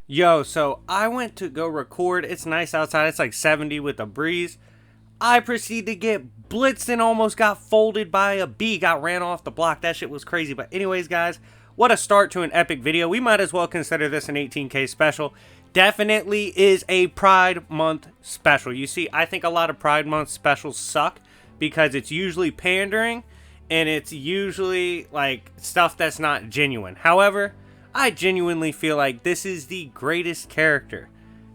Yo, so I went to go record. It's nice outside. It's like 70 with a breeze. I proceeded to get blitzed and almost got folded by a bee. Got ran off the block. That shit was crazy. But anyways, guys, what a start to an epic video. We might as well consider this an 18K special. Definitely is a Pride Month special. You see, I think a lot of Pride Month specials suck because it's usually pandering and it's usually like stuff that's not genuine. However, I genuinely feel like this is the greatest character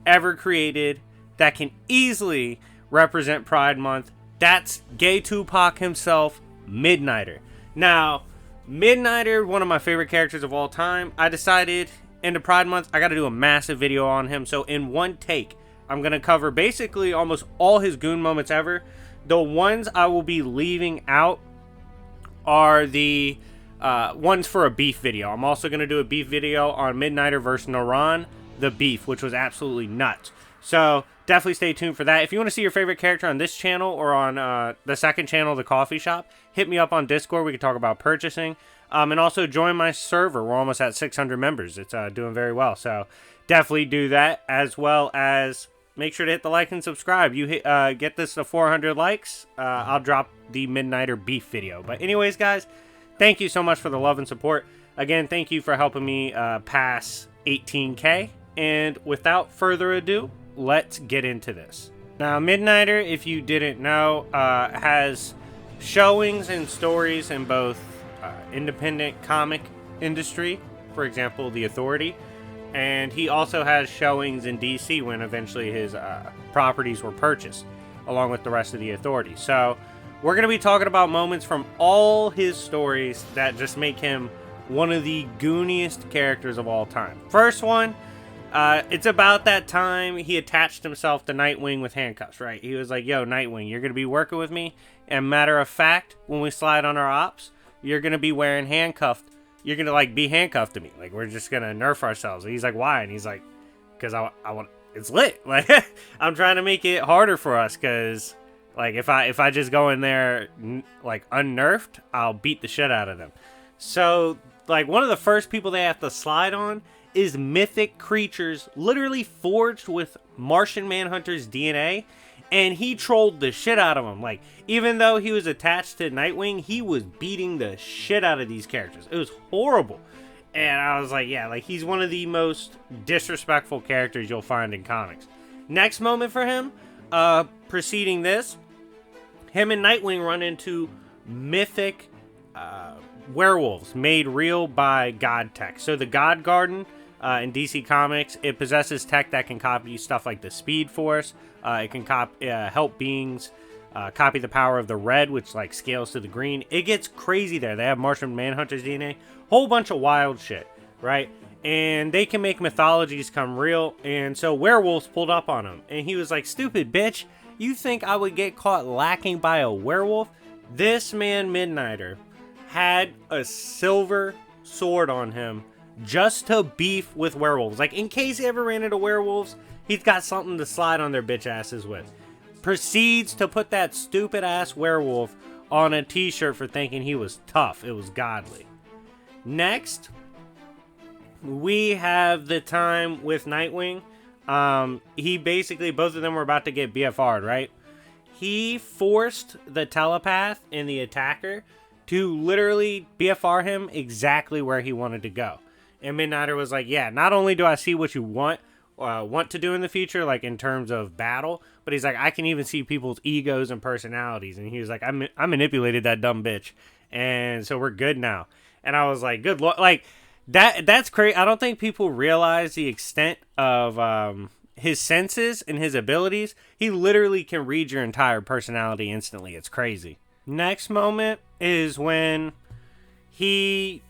ever created that can easily represent Pride Month. That's gay Tupac himself, Midnighter. Now, Midnighter, one of my favorite characters of all time. I decided in the Pride Month, I got to do a massive video on him. So in one take, I'm going to cover basically almost all his Goon moments ever. The ones I will be leaving out are the one's for a beef video. I'm also going to do a beef video on Midnighter versus Naran, the beef, which was absolutely nuts. So definitely stay tuned for that. If you want to see your favorite character on this channel or on the second channel, The Coffee Shop, hit me up on Discord. We can talk about purchasing. And also join my server. We're almost at 600 members. It's doing very well. So definitely do that, as well as make sure to hit the like and subscribe. You get this to 400 likes, I'll drop the Midnighter beef video. But anyways, guys, thank you so much for the love and support. Again, thank you for helping me pass 18K. And without further ado, let's get into this. Now, Midnighter, if you didn't know, has showings and stories in both independent comic industry, for example, The Authority. And he also has showings in DC when eventually his properties were purchased, along with the rest of The Authority. So we're going to be talking about moments from all his stories that just make him one of the gooniest characters of all time. First one, it's about that time he attached himself to Nightwing with handcuffs, right? He was like, yo, Nightwing, you're going to be working with me. And matter of fact, when we slide on our ops, you're going to be wearing handcuffed. You're going to like be handcuffed to me. Like, we're just going to nerf ourselves. And he's like, why? And he's like, because I want, it's lit. Like, I'm trying to make it harder for us because like, if I just go in there, like, unnerfed, I'll beat the shit out of them. So, like, one of the first people they have to slide on is mythic creatures literally forged with Martian Manhunter's DNA. And he trolled the shit out of them. Like, even though he was attached to Nightwing, he was beating the shit out of these characters. It was horrible. And I was like, yeah, like, he's one of the most disrespectful characters you'll find in comics. Next moment for him, preceding this, him and Nightwing run into mythic werewolves made real by God tech. So the God Garden in DC Comics, it possesses tech that can copy stuff like the Speed Force. It can help beings copy the power of the red, which like scales to the green. It gets crazy there. They have Martian Manhunter's DNA, whole bunch of wild shit, right? And they can make mythologies come real. And so werewolves pulled up on him, and he was like, "Stupid bitch, you think I would get caught lacking by a werewolf?" This man, Midnighter, had a silver sword on him just to beef with werewolves. Like, in case he ever ran into werewolves, he's got something to slide on their bitch asses with. Proceeds to put that stupid ass werewolf on a t-shirt for thinking he was tough. It was godly. Next, we have the time with Nightwing. He basically, both of them were about to get BFR'd, right? He forced the telepath and the attacker to literally BFR him exactly where he wanted to go. And Midnighter was like, yeah, not only do I see what you want to do in the future, like in terms of battle, but he's like, I can even see people's egos and personalities. And he was like, I manipulated that dumb bitch. And so we're good now. And I was like, good Lord. Like, that's crazy. I don't think people realize the extent of his senses and his abilities. He literally can read your entire personality instantly. It's crazy. Next moment is when he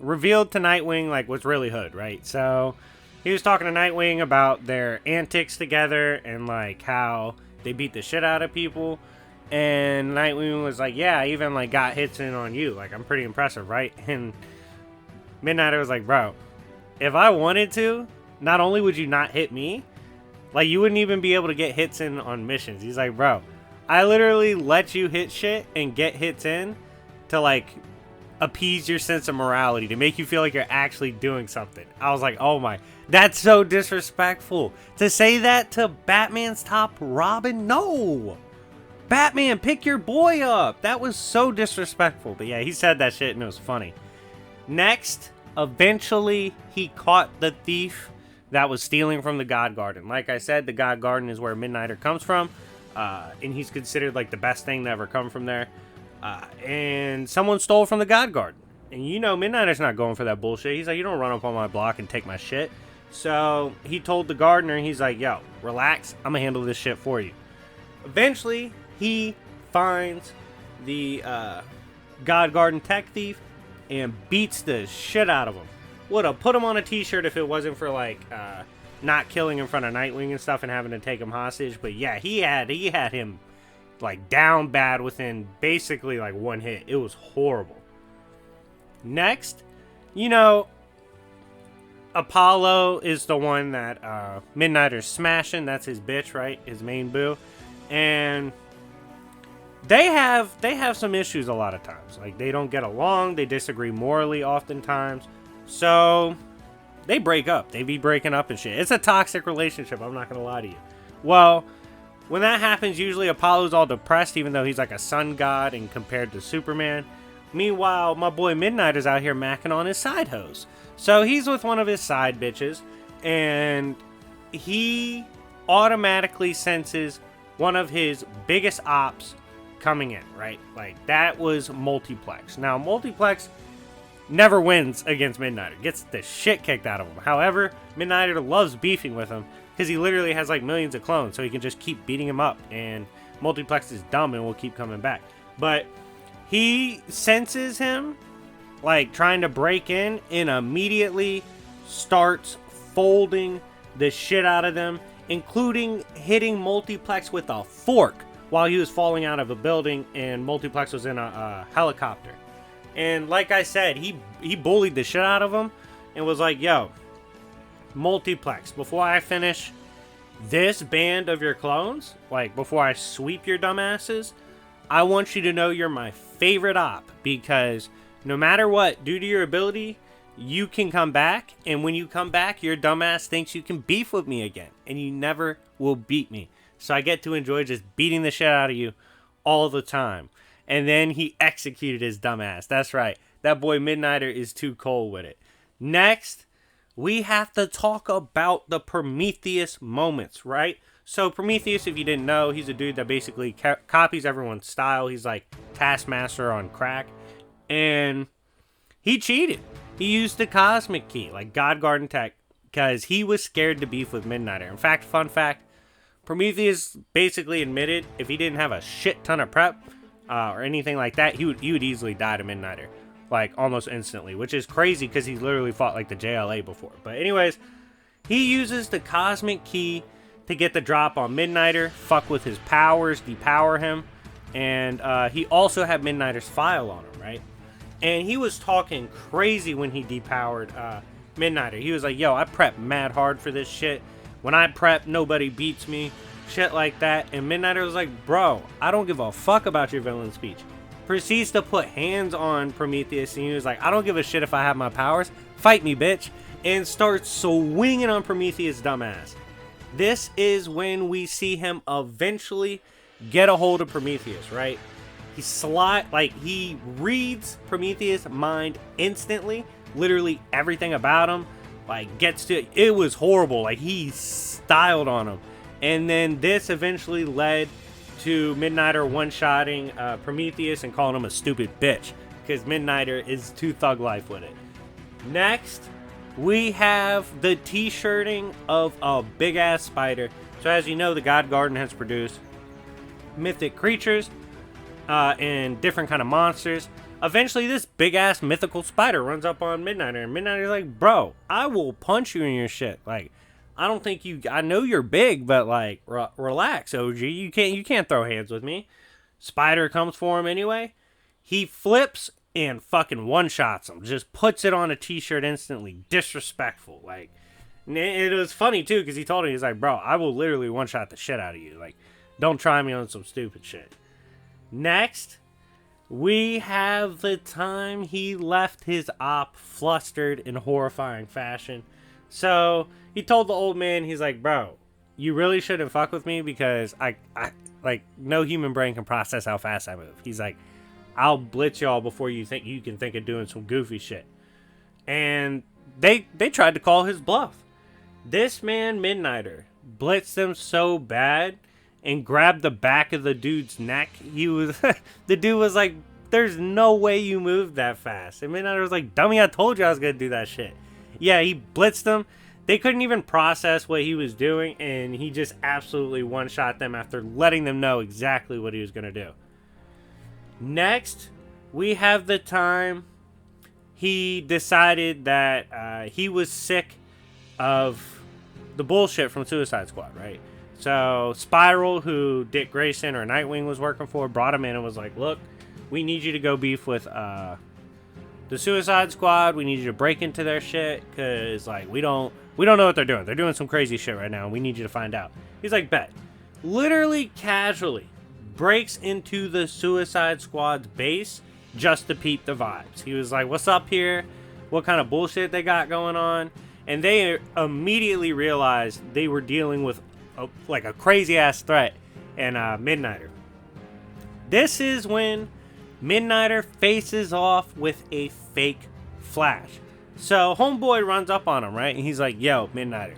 revealed to Nightwing like what's really hood, right? So he was talking to Nightwing about their antics together and like how they beat the shit out of people. And Nightwing was like, yeah, I even like got hits in on you. Like, I'm pretty impressive, right? And Midnighter was like, bro, if I wanted to, not only would you not hit me, Like, you wouldn't even be able to get hits in on missions. He's like, bro, I literally let you hit shit and get hits in to, like, appease your sense of morality, to make you feel like you're actually doing something. I was like, oh my, that's so disrespectful. To say that to Batman's top Robin? No! Batman, pick your boy up. That was so disrespectful. But yeah, he said that shit and it was funny. Next, eventually he caught the thief that was stealing from the God Garden. Like I said, the God Garden is where Midnighter comes from. And he's considered like the best thing to ever come from there. And someone stole from the God Garden. And you know Midnighter's not going for that bullshit. He's like, you don't run up on my block and take my shit. So he told the gardener, he's like, yo, relax. I'm going to handle this shit for you. Eventually, he finds the God Garden tech thief and beats the shit out of him. Would have put him on a t-shirt if it wasn't for, like, not killing in front of Nightwing and stuff and having to take him hostage. But yeah, he had him, like, down bad within basically, like, one hit. It was horrible. Next, you know, Apollo is the one that Midnighter's smashing. That's his bitch, right? His main boo. And they have some issues a lot of times. Like, they don't get along. They disagree morally oftentimes. So they break up. They be breaking up and shit. It's a toxic relationship. I'm not going to lie to you. Well, when that happens, usually Apollo's all depressed, even though he's like a sun god and compared to Superman. Meanwhile, my boy Midnighter's out here macking on his side hoes. So he's with one of his side bitches, and he automatically senses one of his biggest ops coming in, right? Like, that was Multiplex. Now, Multiplex never wins against Midnighter. Gets the shit kicked out of him. However, Midnighter loves beefing with him because he literally has like millions of clones, so he can just keep beating him up. And Multiplex is dumb and will keep coming back. But he senses him like trying to break in and immediately starts folding the shit out of them, including hitting Multiplex with a fork while he was falling out of a building and Multiplex was in a helicopter. And like I said, he bullied the shit out of him and was like, yo, Multiplex, before I finish this band of your clones, like before I sweep your dumbasses, I want you to know you're my favorite op, because no matter what, due to your ability, you can come back, and when you come back, your dumbass thinks you can beef with me again, and you never will beat me. So I get to enjoy just beating the shit out of you all the time. And then he executed his dumbass. That's right. That boy Midnighter is too cold with it. Next, we have to talk about the Prometheus moments, right? So Prometheus, if you didn't know, he's a dude that basically copies everyone's style. He's like Taskmaster on crack. And he cheated. He used the Cosmic Key, like God Garden tech, because he was scared to beef with Midnighter. In fact, fun fact, Prometheus basically admitted if he didn't have a shit ton of prep, or anything like that, he would easily die to Midnighter, like almost instantly, which is crazy because he literally fought like the JLA before. But anyways, he uses the Cosmic Key to get the drop on Midnighter, fuck with his powers, depower him, and he also had Midnighter's file on him, right? And he was talking crazy when he depowered Midnighter. He was like, yo, I prep mad hard for this shit. When I prep, nobody beats me. Shit like that. And Midnighter was like, bro, I don't give a fuck about your villain speech. Proceeds to put hands on Prometheus, and he was like, I don't give a shit if I have my powers. Fight me, bitch. And starts swinging on Prometheus' dumbass. This is when we see him eventually get a hold of Prometheus, right? He reads Prometheus' mind instantly. Literally everything about him. Like, it was horrible. Like, he styled on him. And then this eventually led to Midnighter one-shotting Prometheus and calling him a stupid bitch, because Midnighter is too thug life with it. Next, we have the t-shirting of a big-ass spider. So as you know, the God Garden has produced mythic creatures and different kind of monsters. Eventually, this big-ass mythical spider runs up on Midnighter, and Midnighter's like, bro, I will punch you in your shit. Like, I know you're big, but like, relax, OG. You can't throw hands with me. Spider comes for him anyway. He flips and fucking one-shots him. Just puts it on a t-shirt instantly. Disrespectful. Like, And it was funny, too, because he told him, he's like, bro, I will literally one-shot the shit out of you. Like, don't try me on some stupid shit. Next, we have the time he left his op flustered in horrifying fashion. So, he told the old man, he's like, bro, you really shouldn't fuck with me because I like, no human brain can process how fast I move. He's like, I'll blitz y'all before you think you can think of doing some goofy shit. And they tried to call his bluff. This man, Midnighter, blitzed them so bad and grabbed the back of the dude's neck. The dude was like, there's no way you moved that fast. And Midnighter was like, dummy, I told you I was going to do that shit. Yeah, he blitzed them. They couldn't even process what he was doing, and he just absolutely one-shot them after letting them know exactly what he was going to do. Next, we have the time he decided that he was sick of the bullshit from Suicide Squad, right? So Spiral, who Dick Grayson or Nightwing was working for, brought him in and was like, look, we need you to go beef with the Suicide Squad. We need you to break into their shit because, like, we don't know what they're doing. They're doing some crazy shit right now, and we need you to find out. He's like, bet. Literally casually breaks into the Suicide Squad's base just to peep the vibes. He was like, what's up here? What kind of bullshit they got going on? And they immediately realized they were dealing with a crazy-ass threat and Midnighter. This is when Midnighter faces off with a fake Flash. So Homeboy runs up on him, right? And he's like, yo, Midnighter,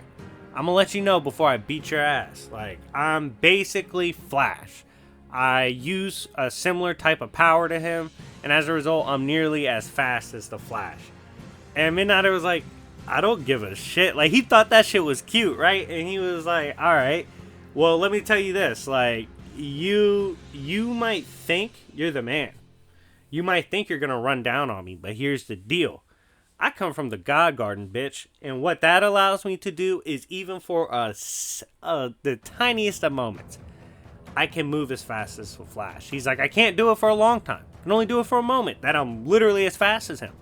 I'm gonna let you know before I beat your ass. Like, I'm basically Flash. I use a similar type of power to him, and as a result, I'm nearly as fast as the Flash. And Midnighter was like, I don't give a shit. Like, he thought that shit was cute, right? And he was like, alright, well, let me tell you this. Like, you might think you're the man. You might think you're gonna run down on me, but here's the deal. I come from the God Garden, bitch. And what that allows me to do is, even for the tiniest of moments, I can move as fast as the Flash. He's like, I can't do it for a long time. I can only do it for a moment. That I'm literally as fast as him.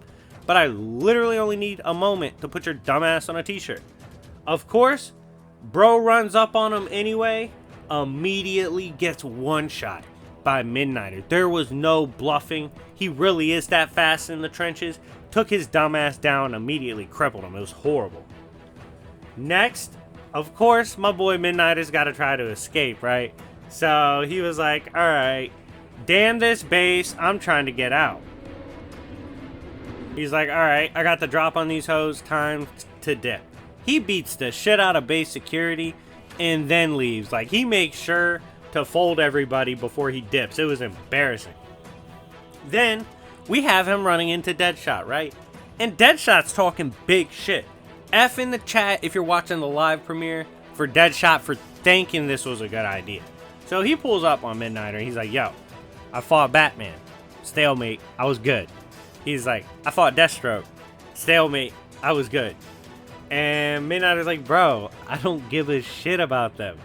But I literally only need a moment to put your dumbass on a t-shirt. Of course, bro runs up on him anyway. Immediately gets one shot by Midnighter. There was no bluffing. He really is that fast in the trenches. Took his dumbass down, immediately crippled him. It was horrible. Next, of course, my boy Midnighter's got to try to escape, right? So he was like, alright, damn this base, I'm trying to get out. He's like, alright, I got the drop on these hoes, time to dip. He beats the shit out of base security and then leaves. Like, he makes sure to fold everybody before he dips. It was embarrassing. Then we have him running into Deadshot, right? And Deadshot's talking big shit. F in the chat if you're watching the live premiere for Deadshot for thinking this was a good idea. So he pulls up on Midnighter and he's like, yo, I fought Batman. Stalemate, I was good. He's like, I fought Deathstroke. Stalemate, I was good. And Midnighter's like, bro, I don't give a shit about them.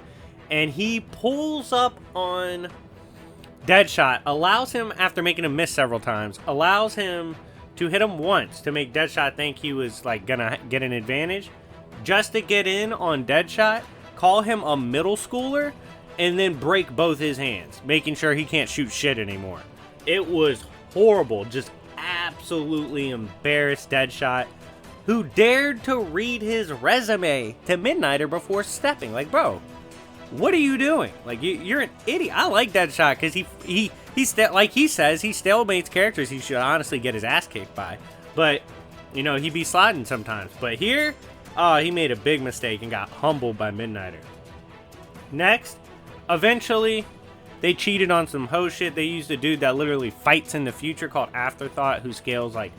And he pulls up on Deadshot, allows him, after making him miss several times, allows him to hit him once to make Deadshot think he was like gonna get an advantage, just to get in on Deadshot, call him a middle schooler, and then break both his hands, making sure he can't shoot shit anymore. It was horrible. Just absolutely embarrassed Deadshot, who dared to read his resume to Midnighter before stepping. Like, bro, what are you doing? Like, you're an idiot. I like Deadshot because like he says, he stalemates characters he should honestly get his ass kicked by. But, you know, he be sliding sometimes. But here, he made a big mistake and got humbled by Midnighter. Next, eventually, they cheated on some hoe shit. They used a dude that literally fights in the future called Afterthought, who scales, like,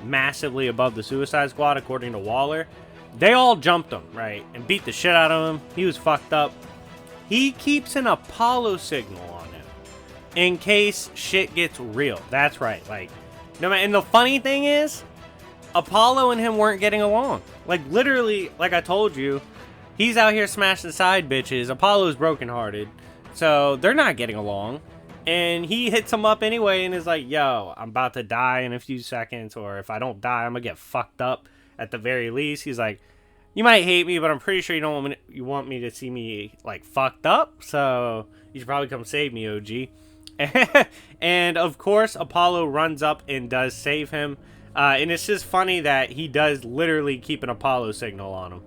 massively above the Suicide Squad, according to Waller. They all jumped him, right, and beat the shit out of him. He was fucked up. He keeps an Apollo signal on him in case shit gets real. That's right. Like, no matter. And the funny thing is, Apollo and him weren't getting along. Like, literally, like I told you, he's out here smashing side bitches. Apollo's brokenhearted, so they're not getting along. And he hits him up anyway and is like, yo, I'm about to die in a few seconds, or if I don't die, I'm gonna get fucked up at the very least. He's like, You might hate me, but I'm pretty sure you want me to see me, like, fucked up. So you should probably come save me, OG. And, of course, Apollo runs up and does save him. And it's just funny that he does literally keep an Apollo signal on him.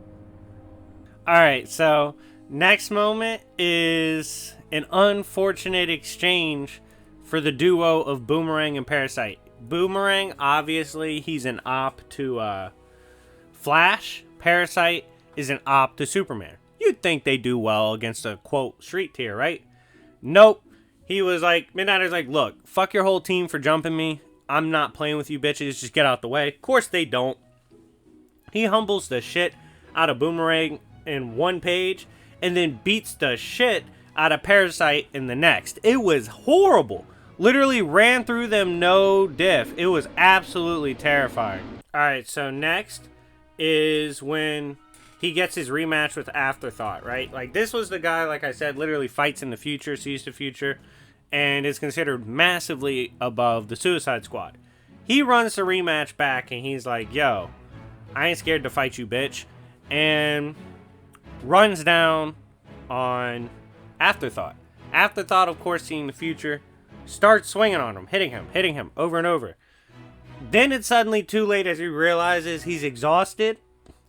Alright, so next moment is an unfortunate exchange for the duo of Boomerang and Parasite. Boomerang, obviously, he's an op to Flash. Parasite is an op to Superman. You'd think they do well against a, quote, street tier, right? Nope. He was like, Midnighter's like, look, fuck your whole team for jumping me. I'm not playing with you bitches. Just get out the way. Of course they don't. He humbles the shit out of Boomerang in one page and then beats the shit out of Parasite in the next. It was horrible. Literally ran through them no diff. It was absolutely terrifying. Alright, so next is when he gets his rematch with Afterthought, right? Like, this was the guy, like I said, literally fights in the future, sees the future, and is considered massively above the Suicide Squad. He runs the rematch back, and he's like, yo, I ain't scared to fight you, bitch. And runs down on Afterthought. Afterthought, of course, seeing the future, starts swinging on him, hitting him over and over. Then it's suddenly too late as he realizes he's exhausted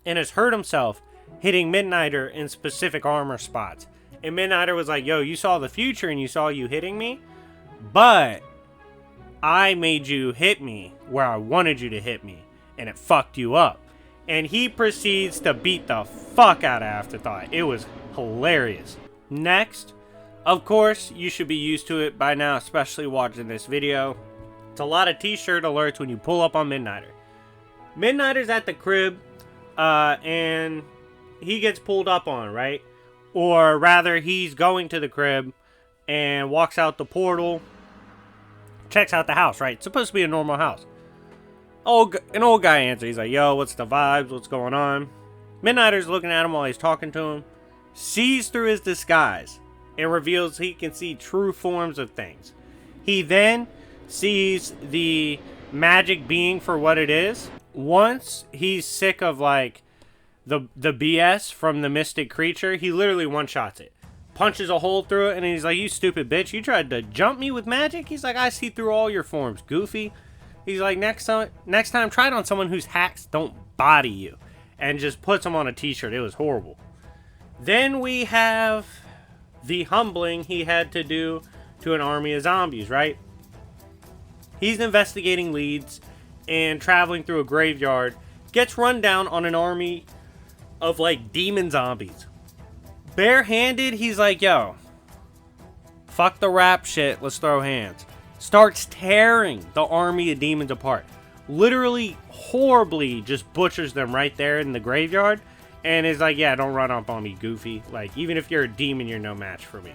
and has hurt himself hitting Midnighter in specific armor spots. And Midnighter was like, yo, you saw the future and you saw you hitting me, but I made you hit me where I wanted you to hit me, and it fucked you up. And he proceeds to beat the fuck out of Afterthought. It was hilarious. Next, of course, you should be used to it by now, especially watching this video. It's a lot of t-shirt alerts when you pull up on Midnighter. Midnighter's at the crib, and he gets pulled up on, right? Or rather, he's going to the crib and walks out the portal, checks out the house, right? It's supposed to be a normal house. An old guy answers. He's like, yo, what's the vibes? What's going on? Midnighter's looking at him while he's talking to him, sees through his disguise, and reveals he can see true forms of things. He then sees the magic being for what it is. Once he's sick of, like, the BS from the mystic creature, he literally one-shots it. Punches a hole through it, and he's like, you stupid bitch, you tried to jump me with magic? He's like, I see through all your forms, goofy. He's like, next time, try it on someone whose hacks don't body you. And just puts him on a t-shirt. It was horrible. Then we have the humbling he had to do to an army of zombies, right? He's investigating leads and traveling through a graveyard. Gets run down on an army of, like, demon zombies. Barehanded, he's like, yo, fuck the rap shit, let's throw hands. Starts tearing the army of demons apart. Literally, horribly just butchers them right there in the graveyard. And is like, yeah, don't run up on me, goofy. Like, even if you're a demon, you're no match for me.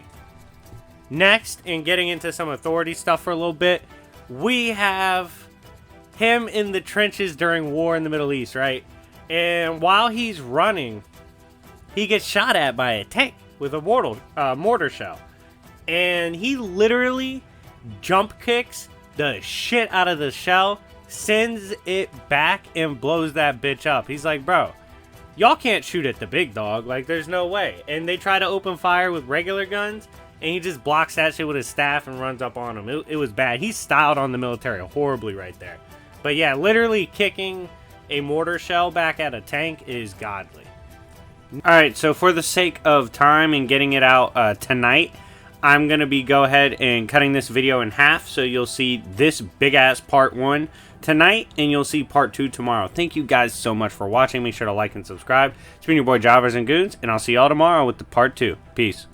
Next, in getting into some authority stuff for a little bit, we have him in the trenches during war in the Middle East, right? And while he's running, he gets shot at by a tank with a mortar shell. And he literally jump kicks the shit out of the shell, sends it back, and blows that bitch up. He's like, bro, y'all can't shoot at the big dog. Like, there's no way. And they try to open fire with regular guns, and he just blocks that shit with his staff and runs up on them. It was bad. He styled on the military horribly right there. But yeah, literally kicking a mortar shell back at a tank is godly. Alright, so for the sake of time and getting it out tonight, I'm going to be go ahead and cutting this video in half. So you'll see this big-ass part 1 tonight, and you'll see part 2 tomorrow. Thank you guys so much for watching. Make sure to like and subscribe. It's been your boy Jobbers and Goons, and I'll see y'all tomorrow with the part 2. Peace.